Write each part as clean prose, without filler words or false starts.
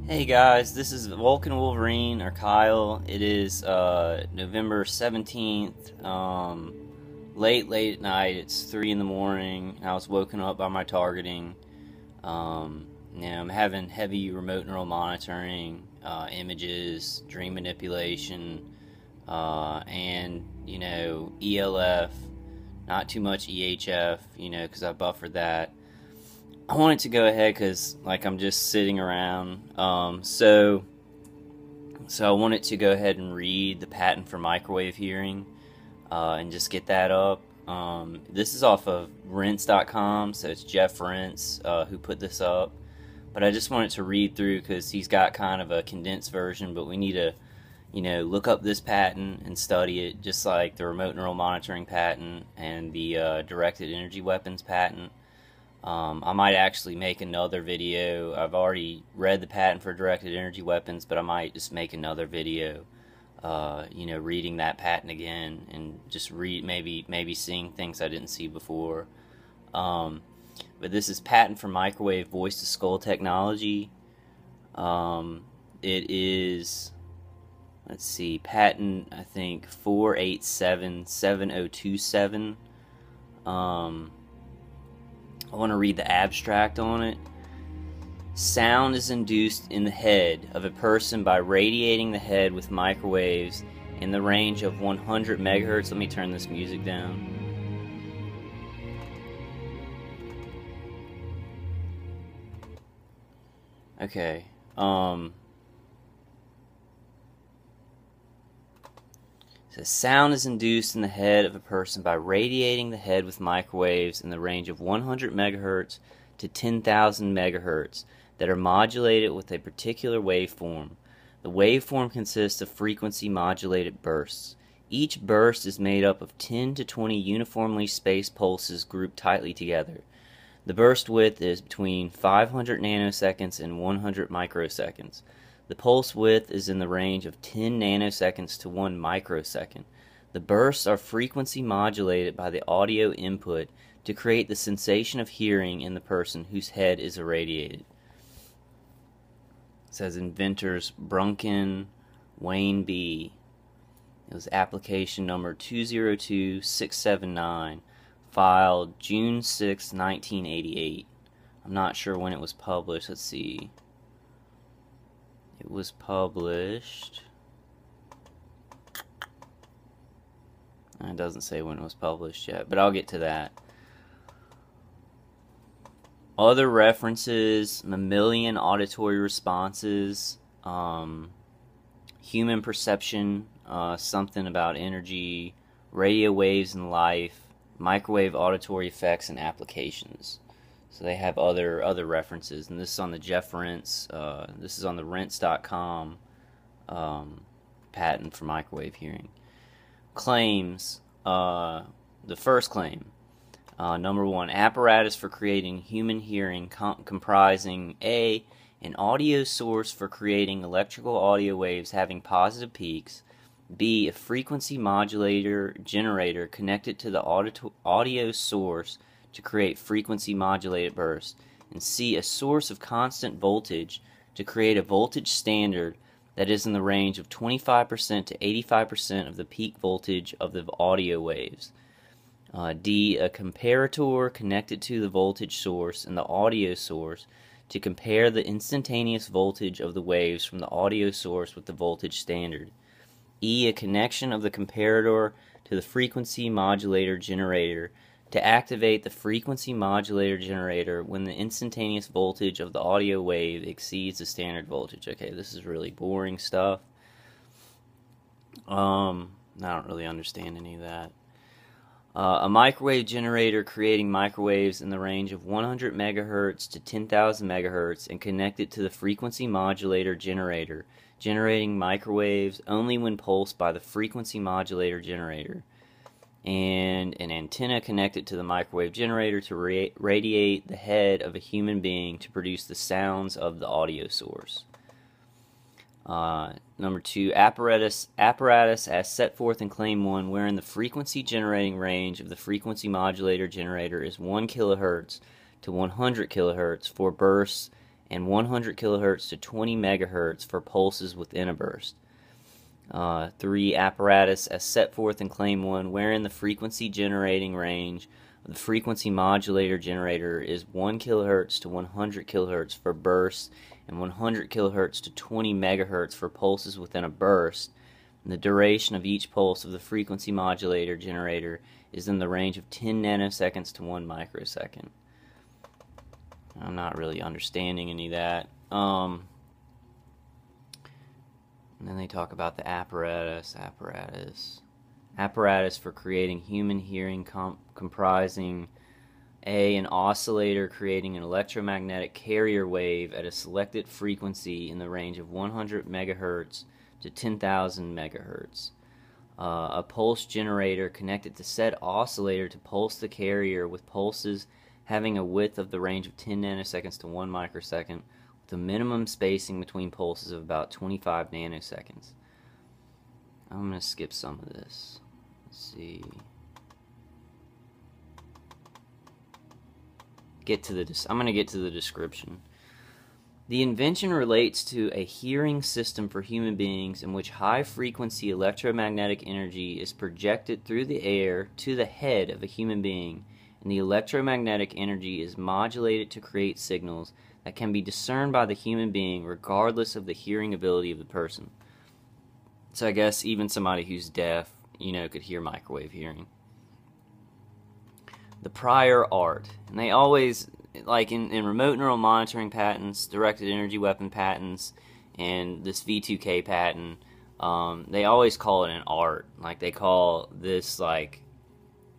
Hey guys, this is Vulcan Wolverine or Kyle. It is November 17th. Late at night. It's 3 in the morning. I was woken up by my targeting. I'm having heavy remote neural monitoring, images, dream manipulation, and ELF. Not too much EHF, because I buffered that. I wanted to go ahead because I'm just sitting around. So I wanted to go ahead and read the patent for microwave hearing, and just get that up. This is off of rinse.com, so it's Jeff Rince who put this up. But I just wanted to read through because he's got kind of a condensed version, but we need to look up this patent and study it, just like the remote neural monitoring patent and the directed energy weapons patent. I might actually make another video. I've already read the patent for directed energy weapons, but I might just make another video, reading that patent again and just maybe seeing things I didn't see before. But this is patent for microwave voice-to-skull technology. It is, let's see, patent, I think, 4877027. I want to read the abstract on it. Sound is induced in the head of a person by radiating the head with microwaves in the range of 100 megahertz. Let me turn this music down. Okay. So sound is induced in the head of a person by radiating the head with microwaves in the range of 100 megahertz to 10,000 megahertz that are modulated with a particular waveform. The waveform consists of frequency modulated bursts. Each burst is made up of 10 to 20 uniformly spaced pulses grouped tightly together. The burst width is between 500 nanoseconds and 100 microseconds. The pulse width is in the range of 10 nanoseconds to 1 microsecond. The bursts are frequency modulated by the audio input to create the sensation of hearing in the person whose head is irradiated. It says inventors Brunken, Wayne B. It was application number 202679, filed June 6, 1988. I'm not sure when it was published. Let's see. It was published. It doesn't say when it was published yet, but I'll get to that. Other references: mammalian auditory responses, human perception, something about energy, radio waves and life, microwave auditory effects and applications. So they have other references, and this is on the Jeff Rince. This is on the rinse.com patent for microwave hearing. Claims. The first claim. Number 1, apparatus for creating human hearing comprising A, an audio source for creating electrical audio waves having positive peaks, B, a frequency modulator generator connected to the audio source to create frequency modulated bursts, and C, a source of constant voltage to create a voltage standard that is in the range of 25% to 85% of the peak voltage of the audio waves. D, a comparator connected to the voltage source and the audio source to compare the instantaneous voltage of the waves from the audio source with the voltage standard. E, a connection of the comparator to the frequency modulator generator to activate the frequency modulator generator when the instantaneous voltage of the audio wave exceeds the standard voltage. Okay, this is really boring stuff. I don't really understand any of that. A microwave generator creating microwaves in the range of 100 megahertz to 10,000 megahertz and connected to the frequency modulator generator, generating microwaves only when pulsed by the frequency modulator generator, and an antenna connected to the microwave generator to radiate the head of a human being to produce the sounds of the audio source. Number 2, apparatus as set forth in Claim 1, wherein the frequency generating range of the frequency modulator generator is 1 kilohertz to 100 kilohertz for bursts and 100 kilohertz to 20 megahertz for pulses within a burst. 3. Apparatus as set forth in Claim 1, wherein the frequency generating range of the frequency modulator generator is 1 kilohertz to 100 kilohertz for bursts and 100 kilohertz to 20 megahertz for pulses within a burst. And the duration of each pulse of the frequency modulator generator is in the range of 10 nanoseconds to 1 microsecond. I'm not really understanding any of that. And then they talk about the apparatus for creating human hearing comprising an oscillator creating an electromagnetic carrier wave at a selected frequency in the range of 100 megahertz to 10,000 megahertz. A pulse generator connected to said oscillator to pulse the carrier with pulses having a width of the range of 10 nanoseconds to 1 microsecond with a minimum spacing between pulses of about 25 nanoseconds. I'm going to skip some of this. Let's see. I'm going to get to the description. The invention relates to a hearing system for human beings in which high-frequency electromagnetic energy is projected through the air to the head of a human being, and the electromagnetic energy is modulated to create signals that can be discerned by the human being regardless of the hearing ability of the person. So I guess even somebody who's deaf, could hear microwave hearing. The prior art. And they always, like in remote neural monitoring patents, directed energy weapon patents, and this V2k patent, they always call it an art. Like they call this like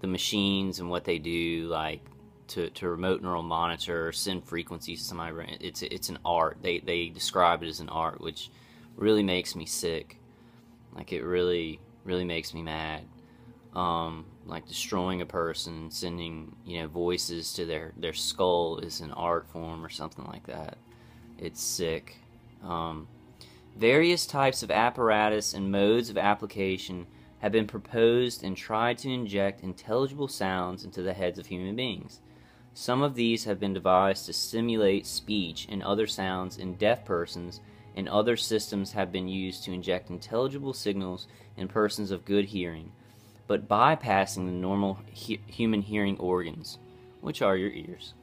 the machines and what they do, like to remote neural monitor or send frequencies to somebody. It's an art. They describe it as an art, which really makes me sick. Like it really makes me mad. Like destroying a person, sending voices to their skull is an art form or something like that. It's sick. Various types of apparatus and modes of application have been proposed and tried to inject intelligible sounds into the heads of human beings. Some of these have been devised to simulate speech and other sounds in deaf persons, and other systems have been used to inject intelligible signals in persons of good hearing, but bypassing the normal human hearing organs, which are your ears.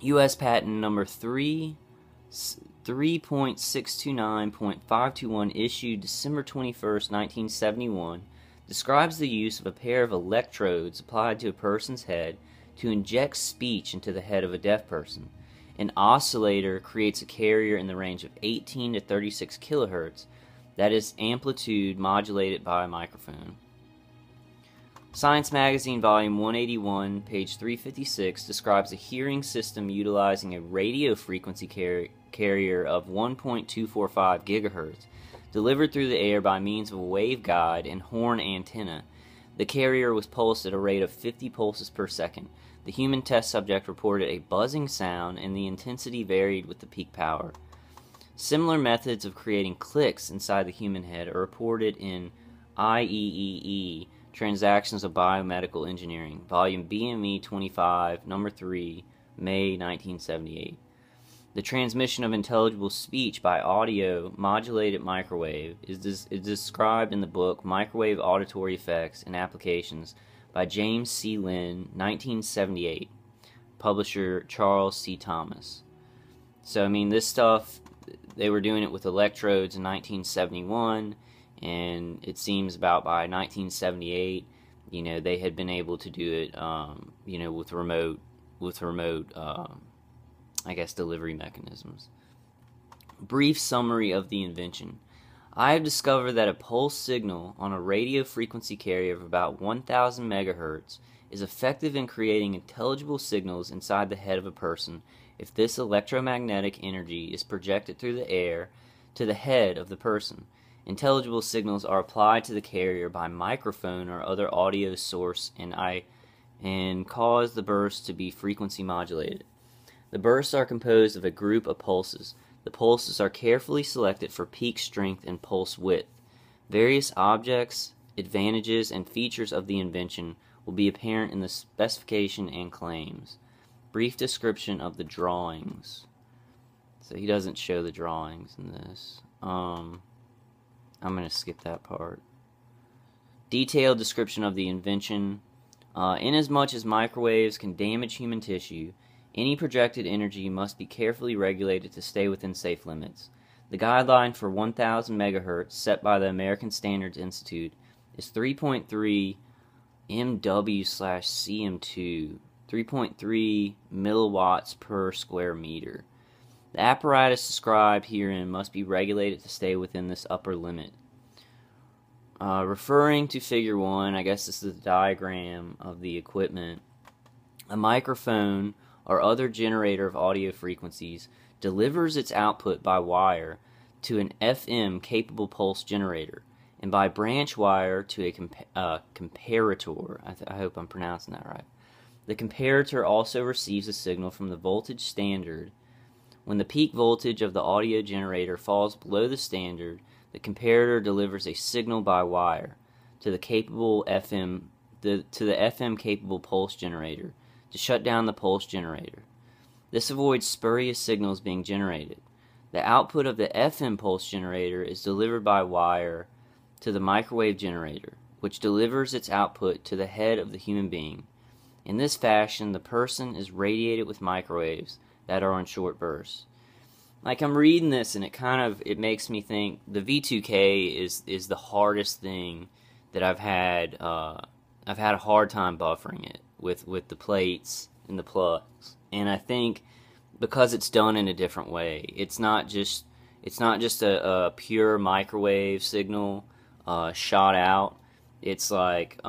U.S. patent number 3.629.521 issued December 21st, 1971, describes the use of a pair of electrodes applied to a person's head to inject speech into the head of a deaf person. An oscillator creates a carrier in the range of 18 to 36 kilohertz that is amplitude modulated by a microphone. Science Magazine Volume 181, page 356, describes a hearing system utilizing a radio frequency carrier of 1.245 gigahertz, delivered through the air by means of a waveguide and horn antenna. The carrier was pulsed at a rate of 50 pulses per second. The human test subject reported a buzzing sound, and the intensity varied with the peak power. Similar methods of creating clicks inside the human head are reported in IEEE, Transactions of Biomedical Engineering, Volume BME 25, Number 3, May 1978. The transmission of intelligible speech by audio modulated microwave is described in the book Microwave Auditory Effects and Applications by James C. Lynn, 1978. Publisher Charles C. Thomas. So, I mean, this stuff, they were doing it with electrodes in 1971, and it seems about by 1978, they had been able to do it, with remote, delivery mechanisms. Brief summary of the invention. I have discovered that a pulse signal on a radio frequency carrier of about 1,000 megahertz is effective in creating intelligible signals inside the head of a person if this electromagnetic energy is projected through the air to the head of the person. Intelligible signals are applied to the carrier by microphone or other audio source and cause the burst to be frequency modulated. The bursts are composed of a group of pulses. The pulses are carefully selected for peak strength and pulse width. Various objects, advantages, and features of the invention will be apparent in the specification and claims. Brief description of the drawings. So he doesn't show the drawings in this. I'm going to skip that part. Detailed description of the invention. Inasmuch as microwaves can damage human tissue, any projected energy must be carefully regulated to stay within safe limits. The guideline for 1000 megahertz set by the American Standards Institute is 3.3 MW/cm2, 3.3 milliwatts per square meter. The apparatus described herein must be regulated to stay within this upper limit. Referring to Figure 1, I guess this is the diagram of the equipment. A microphone or other generator of audio frequencies delivers its output by wire to an FM capable pulse generator, and by branch wire to a comparator. I hope I'm pronouncing that right. The comparator also receives a signal from the voltage standard. When the peak voltage of the audio generator falls below the standard, the comparator delivers a signal by wire to the FM capable pulse generator to shut down the pulse generator. This avoids spurious signals being generated. The output of the FM pulse generator is delivered by wire to the microwave generator, which delivers its output to the head of the human being. In this fashion, the person is radiated with microwaves that are in short bursts. Like, I'm reading this and it makes me think the V2k is the hardest thing that I've had a hard time buffering it with the plates and the plugs. And I think because it's done in a different way, it's not just a pure microwave signal shot out. It's like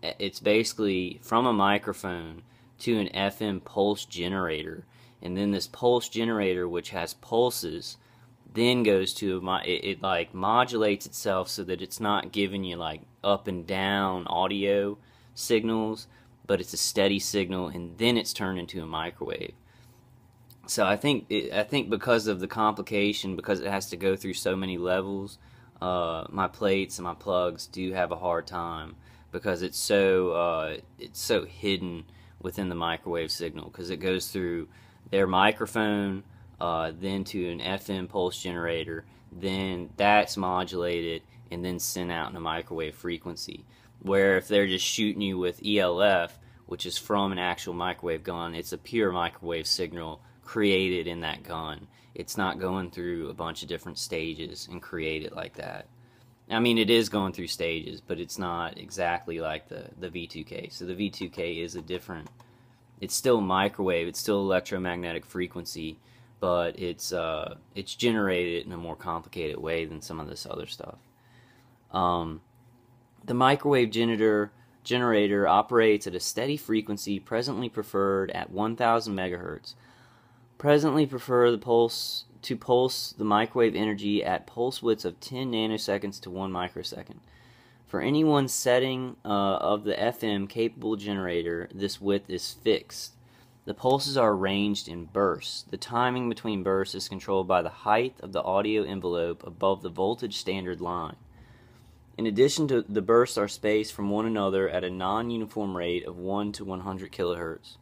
it's basically from a microphone to an FM pulse generator. And then this pulse generator, which has pulses, then goes to it like modulates itself so that it's not giving you like up and down audio signals, but it's a steady signal, and then it's turned into a microwave. So I think because of the complication, because it has to go through so many levels, my plates and my plugs do have a hard time because it's so hidden within the microwave signal, because it goes through their microphone, then to an FM pulse generator, then that's modulated and then sent out in a microwave frequency. Where if they're just shooting you with ELF, which is from an actual microwave gun, it's a pure microwave signal created in that gun. It's not going through a bunch of different stages and created like that. I mean, it is going through stages, but it's not exactly like the V2k. So the V2k is a different... It's still microwave, it's still electromagnetic frequency, but it's generated in a more complicated way than some of this other stuff. The microwave generator operates at a steady frequency presently preferred at 1000 megahertz. Presently prefer the pulse the microwave energy at pulse widths of 10 nanoseconds to 1 microsecond. For any one setting of the FM capable generator, this width is fixed. The pulses are arranged in bursts. The timing between bursts is controlled by the height of the audio envelope above the voltage standard line. In addition, the bursts are spaced from one another at a non-uniform rate of 1 to 100 kilohertz.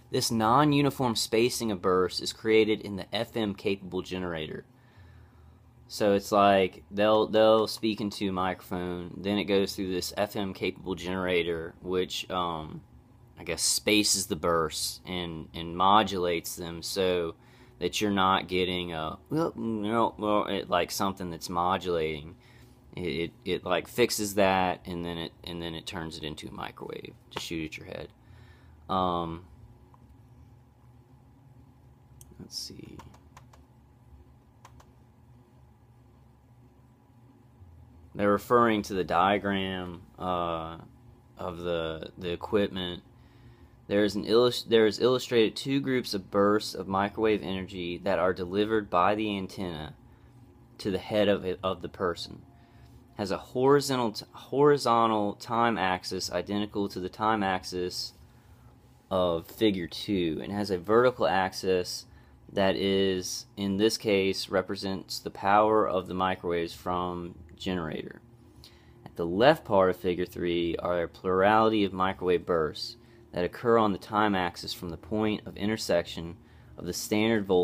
This non-uniform spacing of bursts is created in the FM capable generator. So it's like they'll speak into a microphone, then it goes through this FM capable generator, which I guess spaces the bursts and modulates them so that you're not getting like something that's modulating. It like fixes that, and then it turns it into a microwave to shoot at your head. Let's see. They're referring to the diagram of the equipment. There's illustrated two groups of bursts of microwave energy that are delivered by the antenna to the head of the person. Has a horizontal time axis identical to the time axis of Figure 2, and has a vertical axis that is, in this case, represents the power of the microwaves from generator. At the left part of Figure 3 are a plurality of microwave bursts. that occur on the time axis from the point of intersection of the standard voltage